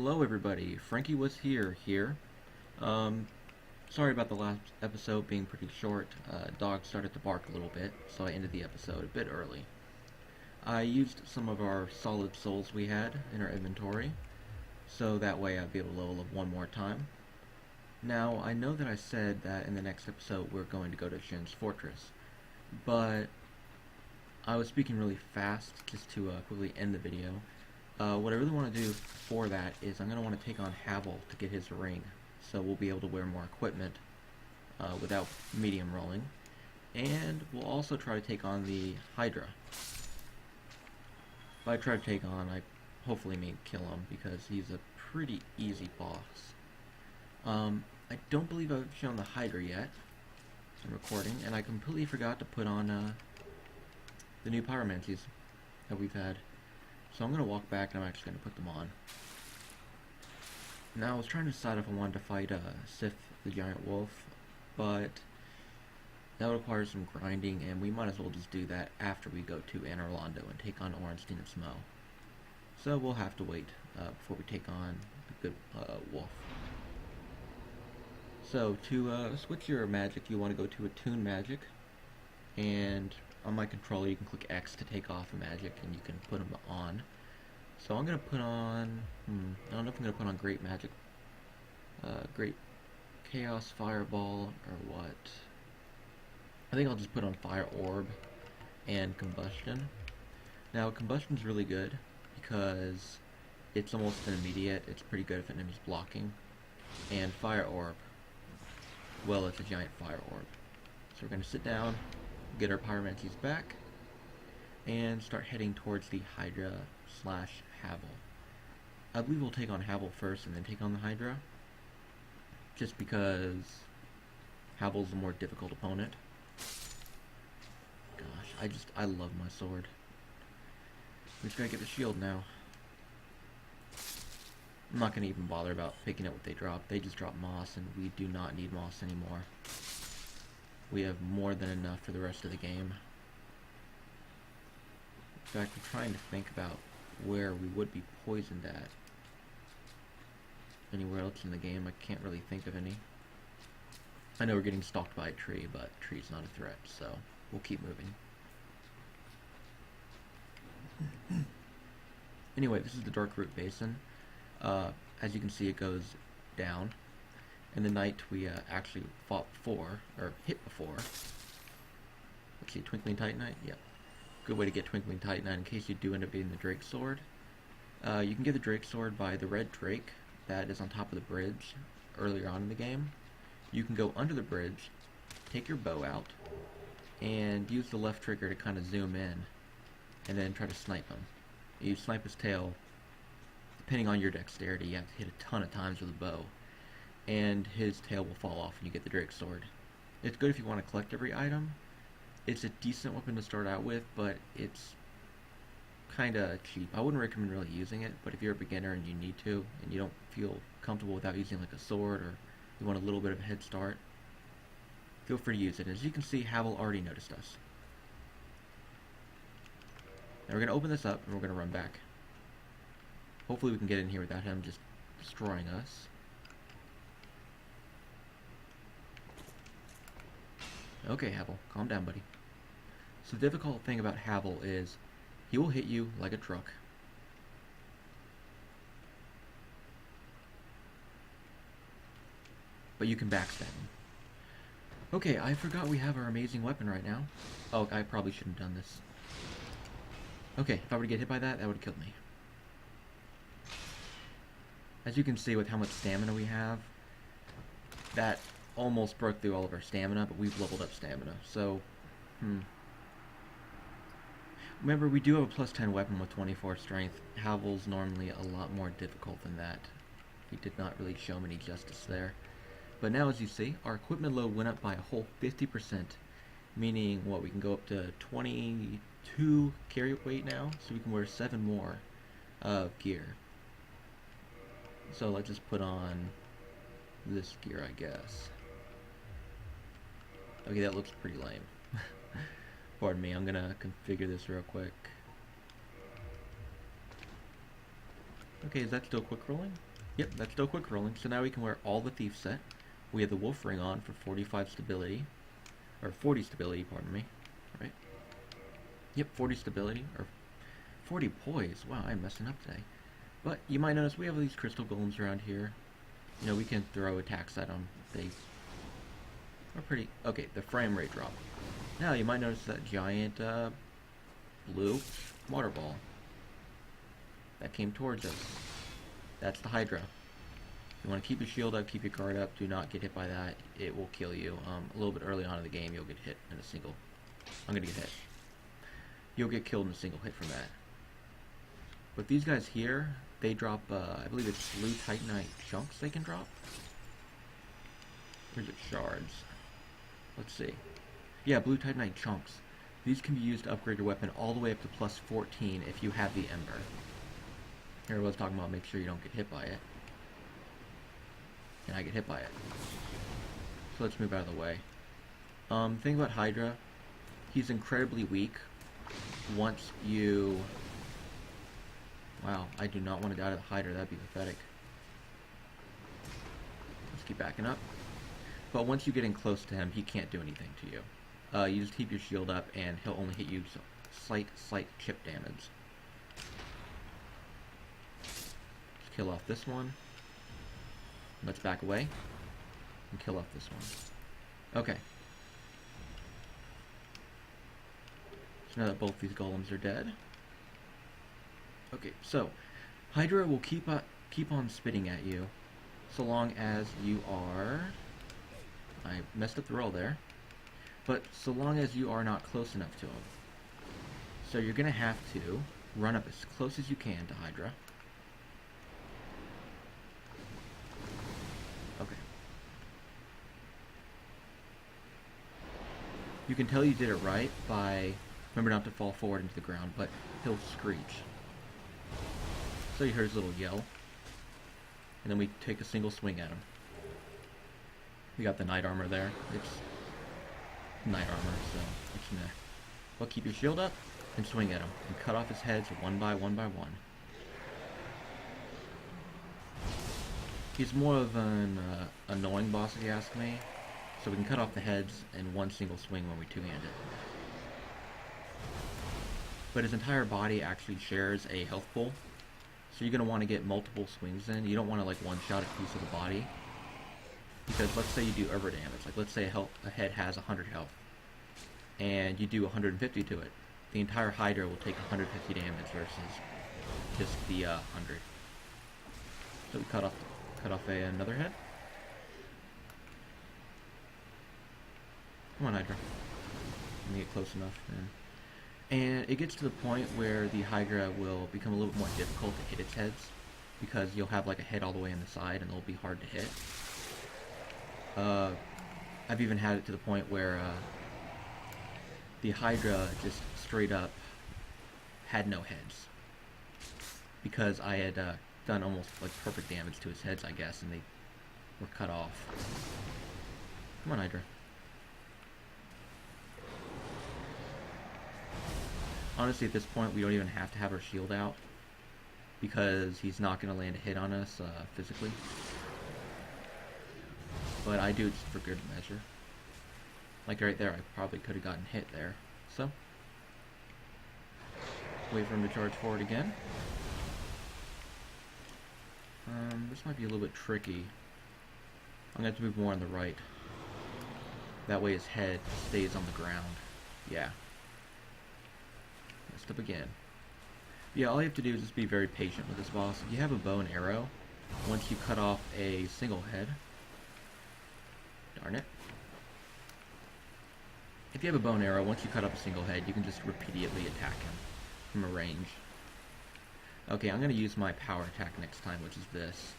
Hello everybody, FrankieWuzHere here. Um, Sorry about the last episode being pretty short. Dog started to bark a little bit, so I ended the episode a bit early. I used some of our solid souls we had in our inventory, so that way I'd be able to level up one more time. Now, I know that I said that in the next episode we're going to go to Shin's Fortress, but I was speaking really fast just to quickly end the video. What I really want to do for that is I'm going to want to take on Havel to get his ring, so we'll be able to wear more equipment without medium rolling, and we'll also try to take on the Hydra. If I try to take on, I hopefully may kill him because he's a pretty easy boss. I don't believe I've shown the Hydra yet in recording, and I completely forgot to put on the new pyromancies that we've had. So I'm going to walk back and I'm actually going to put them on. Now I was trying to decide if I wanted to fight Sif the Giant Wolf, but that would require some grinding, and we might as well just do that after we go to Anor Londo and take on Ornstein and Smo. So we'll have to wait before we take on the good wolf. So to switch your magic, you want to go to Attune Magic, and on my controller you can click X to take off a magic and you can put them on. So I'm going to put on, I don't know if I'm going to put on Great Magic, Great Chaos Fireball or what. I think I'll just put on Fire Orb and Combustion. Now Combustion's really good because it's almost an immediate, it's pretty good if an enemy's blocking. And Fire Orb, well, it's a giant Fire Orb. So we're going to sit down, get our pyromancies back, and start heading towards the Hydra / Havel. I believe we'll take on Havel first and then take on the Hydra, just because Havel's a more difficult opponent. Gosh, I love my sword. We just gotta get the shield now. I'm not gonna even bother about picking up what they drop. They just drop moss, and we do not need moss anymore. We have more than enough for the rest of the game. In fact, I'm trying to think about where we would be poisoned at. Anywhere else in the game, I can't really think of any. I know we're getting stalked by a tree, but a tree's not a threat, so we'll keep moving. Anyway, this is the Darkroot Basin. As you can see, it goes down. In the night, we actually fought before, or hit before. Let's see, Twinkling Titanite? Yep. Good way to get Twinkling Titanite in case you do end up getting the Drake Sword. You can get the Drake Sword by the red Drake that is on top of the bridge earlier on in the game. You can go under the bridge, take your bow out, and use the left trigger to kind of zoom in, and then try to snipe him. You snipe his tail. Depending on your dexterity, you have to hit a ton of times with a bow, and his tail will fall off and you get the Drake Sword. It's good if you want to collect every item. It's a decent weapon to start out with, but it's kinda cheap. I wouldn't recommend really using it, but if you're a beginner and you need to, and you don't feel comfortable without using like a sword, or you want a little bit of a head start, feel free to use it. As you can see, Havel already noticed us. Now we're going to open this up and we're going to run back. Hopefully we can get in here without him just destroying us. Okay, Havel, calm down, buddy. So the difficult thing about Havel is he will hit you like a truck. But you can backstab him. Okay, I forgot we have our amazing weapon right now. Oh, I probably shouldn't have done this. Okay, if I were to get hit by that, that would have killed me. As you can see with how much stamina we have, that almost broke through all of our stamina, but we've leveled up stamina, so, Remember, we do have a plus 10 weapon with 24 strength. Havel's normally a lot more difficult than that. He did not really show me any justice there. But now, as you see, our equipment load went up by a whole 50%, meaning, what, we can go up to 22 carry weight now, so we can wear 7 more gear. So let's just put on this gear, I guess. Okay, that looks pretty lame. Pardon me, I'm gonna configure this real quick. Okay, is that still quick rolling? Yep, that's still quick rolling. So now we can wear all the thief set. We have the wolf ring on for 45 stability, or 40 stability, pardon me. Right? Yep, 40 stability, or 40 poise. Wow, I'm messing up today. But you might notice we have these crystal golems around here. You know, we can throw attacks at them. They are pretty... Okay, the frame rate drop. Now, you might notice that giant blue water ball that came towards us. That's the Hydra. You want to keep your shield up, keep your guard up. Do not get hit by that. It will kill you. A little bit early on in the game, you'll get hit in a single... I'm going to get hit. You'll get killed in a single hit from that. But these guys here, they drop, I believe it's blue titanite chunks they can drop. Or is it shards? Let's see. Yeah, blue titanite chunks. These can be used to upgrade your weapon all the way up to plus 14 if you have the ember. Here I was talking about make sure you don't get hit by it. And I get hit by it. So let's move out of the way. Thing about Hydra, he's incredibly weak once you... Wow, I do not want to die to the Hydra, that'd be pathetic. Let's keep backing up. But once you get in close to him, he can't do anything to you. You just keep your shield up and he'll only hit you slight chip damage. Let's kill off this one. Let's back away and kill off this one. Okay. So now that both these golems are dead. Okay, so Hydra will keep on spitting at you so long as you are... I messed up the roll there. But so long as you are not close enough to him. So you're going to have to run up as close as you can to Hydra. Okay. You can tell you did it right by... Remember not to fall forward into the ground, but he'll screech. So you hear his little yell. And then we take a single swing at him. We got the knight armor there. It's knight armor, so it's meh. Well, keep your shield up and swing at him. And cut off his heads one by one by one. He's more of an annoying boss if you ask me. So we can cut off the heads in one single swing when we two-hand it. But his entire body actually shares a health pool. So you're going to want to get multiple swings in. You don't want to like one-shot a piece of the body. Because let's say you do over damage. Like let's say a head has 100 health. And you do 150 to it. The entire Hydra will take 150 damage versus just the 100. So we cut off another head. Come on, Hydra. Let me get close enough. And it gets to the point where the Hydra will become a little bit more difficult to hit its heads. Because you'll have like a head all the way on the side and it'll be hard to hit. I've even had it to the point where the Hydra just straight up had no heads. Because I had done almost like perfect damage to his heads, I guess, and they were cut off. Come on, Hydra. Honestly, at this point, we don't even have to have our shield out. Because he's not going to land a hit on us physically. But I do it just for good measure. Like right there, I probably could have gotten hit there. So, wait for him to charge forward again. This might be a little bit tricky. I'm going to have to move more on the right. That way his head stays on the ground. Yeah. Messed up again. Yeah, all you have to do is just be very patient with this boss. If you have a bow and arrow, once you cut off a single head... Darn it. If you have a bow and arrow, once you cut off a single head, you can just repeatedly attack him from a range. Okay, I'm going to use my power attack next time, which is this.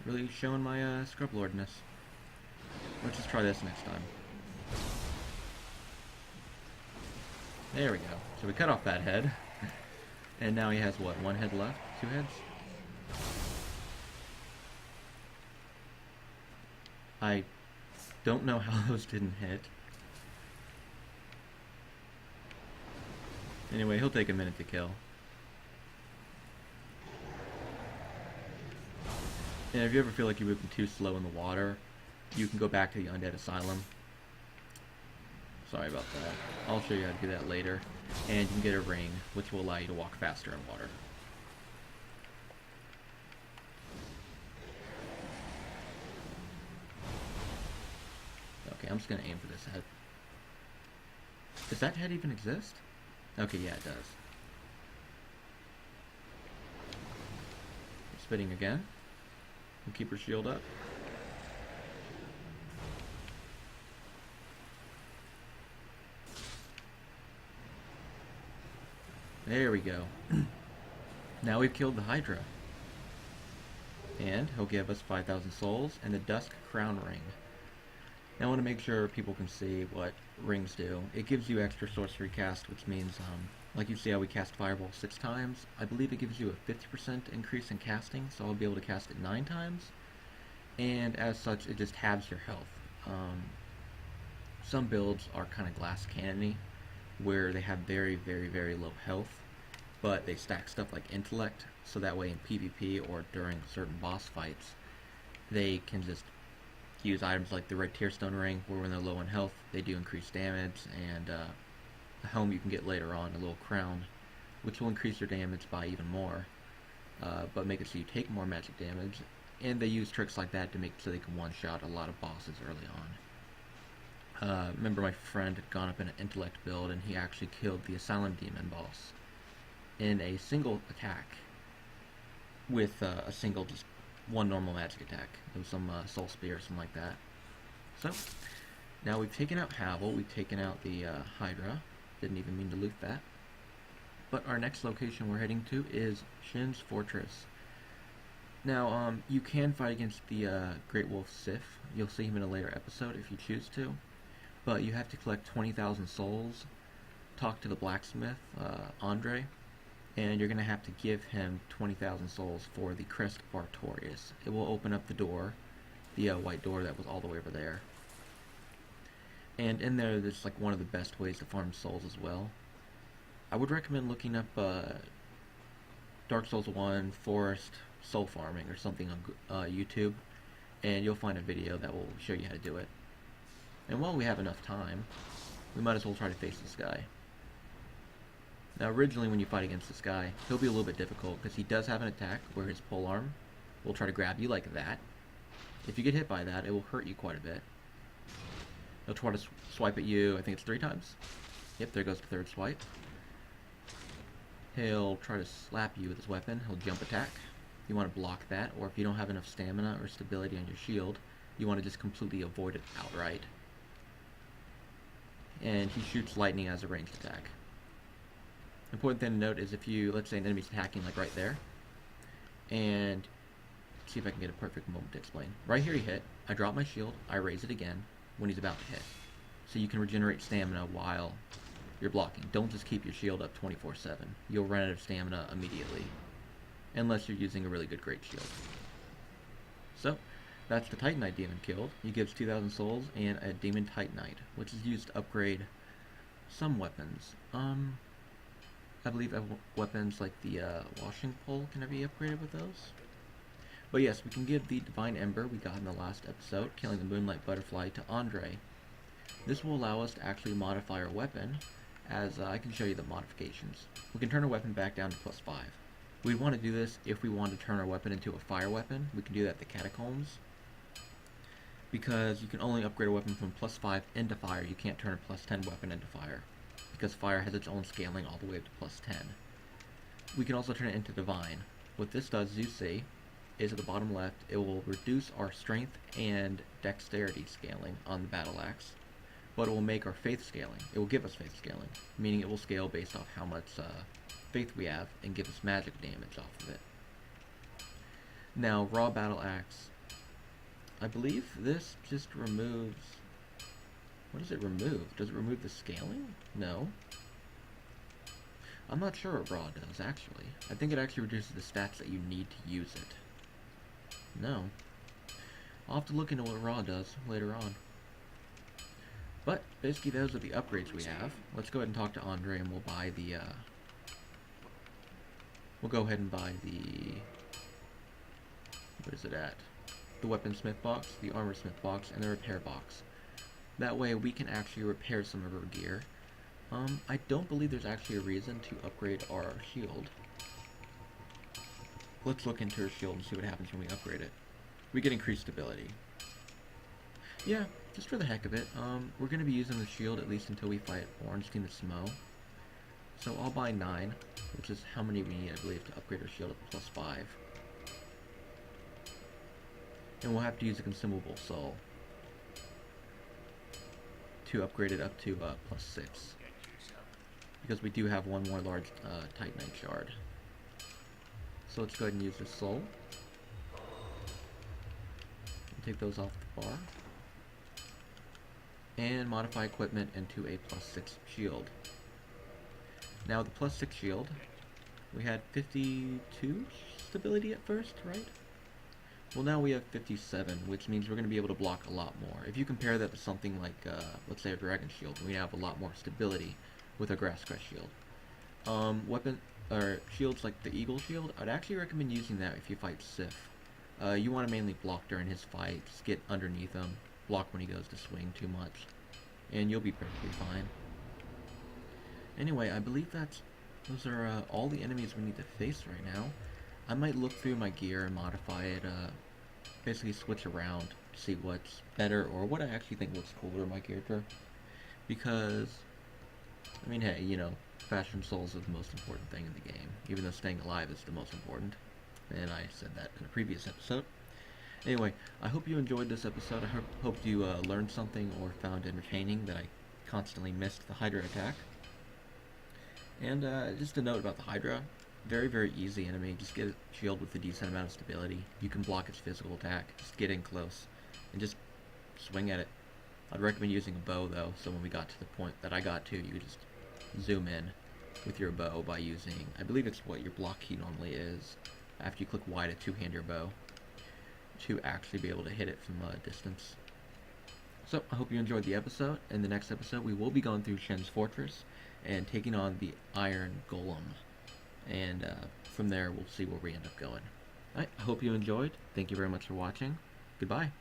Really showing my scrub lordness. Let's just try this next time. There we go. So we cut off that head. And now he has what, one head left? Two heads? I don't know how those didn't hit. Anyway, he'll take a minute to kill. And if you ever feel like you're moving too slow in the water, you can go back to the Undead Asylum. Sorry about that. I'll show you how to do that later. And you can get a ring, which will allow you to walk faster in water. Okay, I'm just going to aim for this head. Does that head even exist? Okay, yeah, it does. Spitting again. And keep her shield up. There we go. Now we've killed the Hydra. And he'll give us 5,000 souls and the Dusk Crown Ring. Now I want to make sure people can see what rings do. It gives you extra sorcery cast, which means, like you see how we cast Fireball 6 times, I believe it gives you a 50% increase in casting, so I'll be able to cast it 9 times. And as such, it just halves your health. Some builds are kind of glass cannon-y, where they have very, very, very low health, but they stack stuff like intellect, so that way in PvP or during certain boss fights, they can just use items like the Red Tearstone Ring, where when they're low on health, they do increase damage, and a helm you can get later on, a little crown, which will increase your damage by even more, but make it so you take more magic damage, and they use tricks like that to make it so they can one-shot a lot of bosses early on. Remember my friend had gone up in an intellect build, and he actually killed the Asylum Demon boss in a single attack with a single, just one normal magic attack. It was some Soul Spear or something like that. So, now we've taken out Havel, we've taken out the Hydra. Didn't even mean to loot that. But our next location we're heading to is Shin's Fortress. Now, you can fight against the Great Wolf Sif. You'll see him in a later episode if you choose to. But you have to collect 20,000 souls, talk to the blacksmith, Andre, and you're going to have to give him 20,000 souls for the Crest of Artorias. It will open up the door, the white door that was all the way over there. And in there's like one of the best ways to farm souls as well. I would recommend looking up Dark Souls 1 Forest Soul Farming or something on YouTube, and you'll find a video that will show you how to do it. And while we have enough time, we might as well try to face this guy. Now originally when you fight against this guy, he'll be a little bit difficult because he does have an attack where his polearm will try to grab you like that. If you get hit by that, it will hurt you quite a bit. He'll try to swipe at you, I think it's 3 times. Yep, there goes the 3rd swipe. He'll try to slap you with his weapon. He'll jump attack. You want to block that, or if you don't have enough stamina or stability on your shield, you want to just completely avoid it outright. And he shoots lightning as a ranged attack. Important thing to note is if you, let's say an enemy's attacking like right there, and see if I can get a perfect moment to explain. Right here he hit, I drop my shield, I raise it again when he's about to hit. So you can regenerate stamina while you're blocking. Don't just keep your shield up 24/7. You'll run out of stamina immediately, unless you're using a really good great shield. So, that's the Titanite demon killed. He gives 2,000 souls and a demon Titanite, which is used to upgrade some weapons. I believe weapons like the washing pole can be upgraded with those. But yes, we can give the Divine Ember we got in the last episode, killing the Moonlight Butterfly, to Andre. This will allow us to actually modify our weapon, as I can show you the modifications. We can turn our weapon back down to +5. We'd want to do this if we want to turn our weapon into a fire weapon. We can do that at the Catacombs, because you can only upgrade a weapon from +5 into fire. You can't turn a +10 weapon into fire, because fire has its own scaling all the way up to +10. We can also turn it into divine. What this does, as you see, is at the bottom left, it will reduce our strength and dexterity scaling on the battle axe, but it will make our faith scaling. It will give us faith scaling, meaning it will scale based off how much faith we have and give us magic damage off of it. Now, raw battle axe, I believe this just removes, what does it remove? Does it remove the scaling? No. I'm not sure what raw does, actually. I think it actually reduces the stats that you need to use it. No. I'll have to look into what raw does later on. But basically those are the upgrades we have. Let's go ahead and talk to Andre and we'll buy the we'll go ahead and buy the, where is it at? The weaponsmith box, the armorsmith box, and the repair box. That way we can actually repair some of our gear. I don't believe there's actually a reason to upgrade our shield. Let's look into our shield and see what happens when we upgrade it. We get increased stability. Yeah, just for the heck of it. We're going to be using the shield at least until we fight Orange Team the Smo. So I'll buy 9, which is how many we need, I believe, to upgrade our shield up to +5. And we'll have to use a consumable soul to upgrade it up to +6. Because we do have one more large Titanite shard. So let's go ahead and use this soul. Take those off the bar. And modify equipment into a +6 shield. Now the +6 shield, we had 52 stability at first, right? Well, now we have 57, which means we're going to be able to block a lot more. If you compare that to something like, let's say a dragon shield, we have a lot more stability with a grass crest shield. Shields like the eagle shield, I'd actually recommend using that if you fight Sif. You want to mainly block during his fight, just get underneath him, block when he goes to swing too much, and you'll be perfectly fine. Anyway, I believe those are all the enemies we need to face right now. I might look through my gear and modify it, basically switch around to see what's better or what I actually think looks cooler in my character. Because, I mean, hey, you know, fashion souls are the most important thing in the game, even though staying alive is the most important. And I said that in a previous episode. Anyway, I hope you enjoyed this episode. I hope you learned something or found entertaining that I constantly missed the Hydra attack. And just a note about the Hydra, very, very easy enemy. Just get a shield with a decent amount of stability. You can block its physical attack. Just get in close and just swing at it. I'd recommend using a bow though, so when we got to the point that I got to, you could just zoom in with your bow by using, I believe it's what your block key normally is, after you click Y to two-hand your bow, to actually be able to hit it from a distance. So, I hope you enjoyed the episode. In the next episode, we will be going through Shen's Fortress and taking on the Iron Golem. And from there, we'll see where we end up going. Alright, I hope you enjoyed. Thank you very much for watching. Goodbye.